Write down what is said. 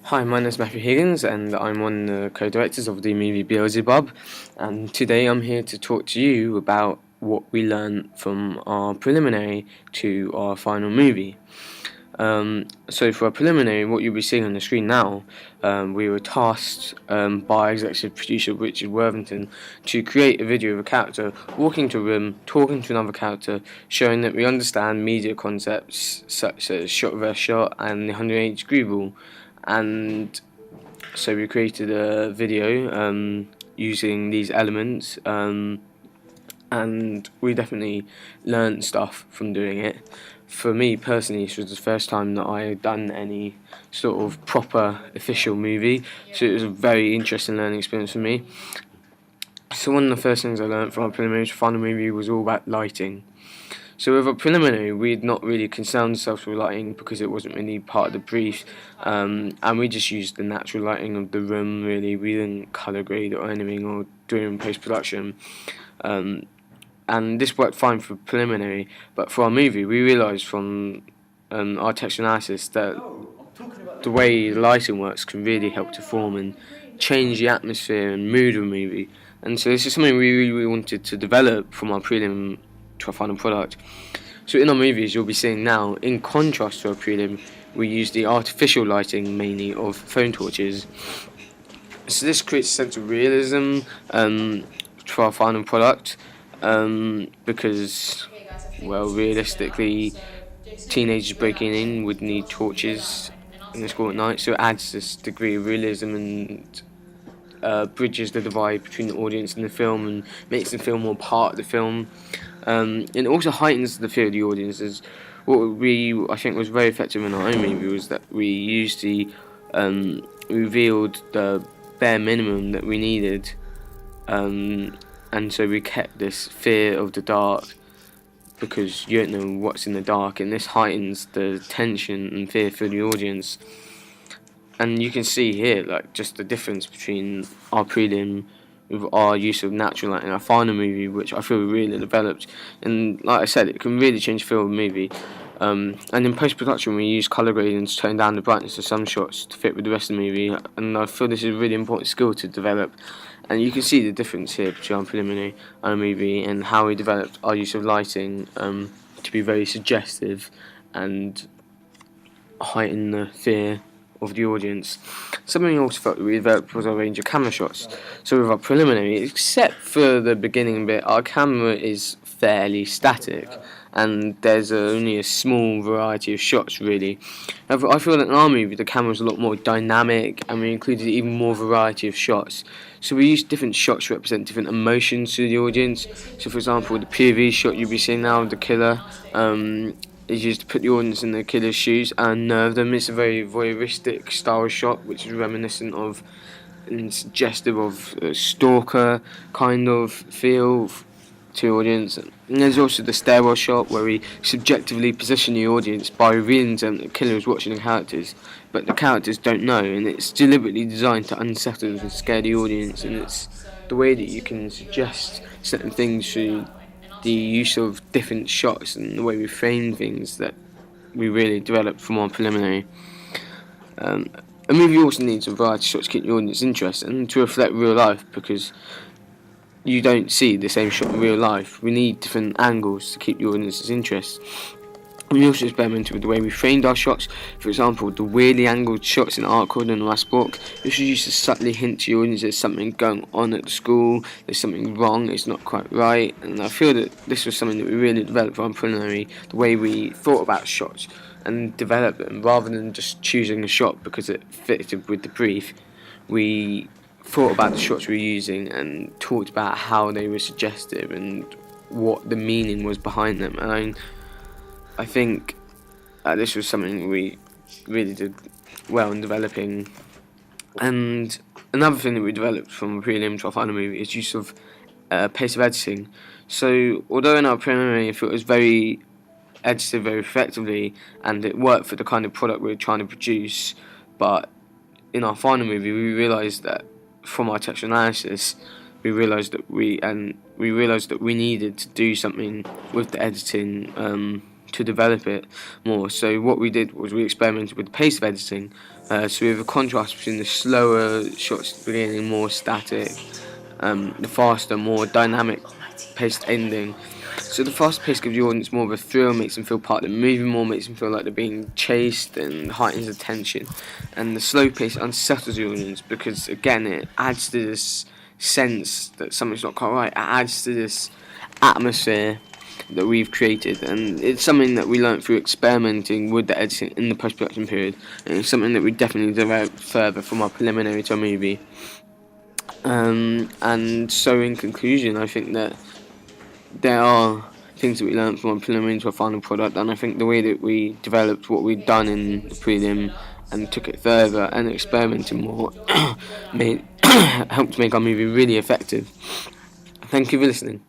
Hi, my name is Matthew Higgins, and I'm one of the co-directors of the movie Beelzebub. And today I'm here to talk to you about what we learned from our preliminary to our final movie. So for our preliminary, what you'll be seeing on the screen now, we were tasked by executive producer Richard Worthington to create a video of a character walking to a room, talking to another character, showing that we understand media concepts such as shot reverse shot and the 180-degree rule. And so we created a video using these elements, and we definitely learned stuff from doing it. For me personally, this was the first time that I had done any sort of proper official movie, so it was a very interesting learning experience for me. So one of the first things I learned from our preliminary to final movie was all about lighting. So with a preliminary, we'd not really concerned ourselves with lighting because it wasn't really part of the brief, and we just used the natural lighting of the room. Really, we didn't colour grade or anything or do it in post production, and this worked fine for preliminary. But for our movie, we realised from our text analysis that the way the lighting works can really help to form and change the atmosphere and mood of a movie. And so this is something we really wanted to develop from our prelim to our final product. So in our movies you'll be seeing now, in contrast to our prelim, we use the artificial lighting mainly of phone torches. So this creates a sense of realism to our final product, because, well, realistically, teenagers breaking in would need torches in the school at night, so it adds this degree of realism and bridges the divide between the audience and the film and makes them feel more part of the film. It also heightens the fear of the audience. As what I think was very effective in our own movie was that we used revealed the bare minimum that we needed, and so we kept this fear of the dark because you don't know what's in the dark, and this heightens the tension and fear for the audience. And you can see here, like, just the difference between our prelim with our use of natural light in our final movie, which I feel really developed. And like I said, it can really change the feel of a movie. And in post-production, we use colour grading to tone down the brightness of some shots to fit with the rest of the movie. And I feel this is a really important skill to develop. And you can see the difference here between our preliminary and our movie and how we developed our use of lighting to be very suggestive and heighten the fear of the audience. Something we also felt that we developed was our range of camera shots. So with our preliminary, except for the beginning bit, our camera is fairly static and there's only a small variety of shots really. However, I feel that in our movie the camera was a lot more dynamic and we included even more variety of shots. So we used different shots to represent different emotions to the audience. So for example, the POV shot you'll be seeing now of the killer is used to put the audience in the killer's shoes and nerve them. It's a very voyeuristic style shot, which is reminiscent of and suggestive of a stalker kind of feel to the audience. And there's also the stairwell shot where we subjectively position the audience by revealing to them that the killer is watching the characters, but the characters don't know, and it's deliberately designed to unsettle and scare the audience. And it's the way that you can suggest certain things through the use of different shots and the way we frame things that we really developed from our preliminary. A movie also needs a variety of shots to keep the audience interested and to reflect real life, because you don't see the same shot in real life. We need different angles to keep the audience's interest. We also experimented with the way we framed our shots. For example, the weirdly angled shots in Art Code and the last book. This was used to subtly hint to the audience there's something going on at the school, there's something wrong, it's not quite right. And I feel that this was something that we really developed from preliminary, the way we thought about shots and developed them, rather than just choosing a shot because it fitted with the brief. We thought about the shots we were using and talked about how they were suggestive and what the meaning was behind them. And I think this was something we really did well in developing. And another thing that we developed from prelim to our final movie is use of pace of editing. So although in our preliminary I thought it was very edited very effectively and it worked for the kind of product we were trying to produce, but in our final movie we realised that from our textual analysis we realised that we needed to do something with the editing to develop it more. So what we did was we experimented with the pace of editing, So we have a contrast between the slower shots at the beginning, more static, the faster, more dynamic paced ending. So the fast pace gives the audience more of a thrill, makes them feel part of the movie more, makes them feel like they're being chased and heightens the tension. And the slow pace unsettles the audience because, again, it adds to this sense that something's not quite right. It adds to this atmosphere that we've created, and it's something that we learnt through experimenting with the editing in the post-production period, and it's something that we definitely developed further from our preliminary to our movie. And so in conclusion, I think that there are things that we learnt from our preliminary to our final product, and I think the way that we developed what we'd done in the prelim and took it further and experimented more helped make our movie really effective. Thank you for listening.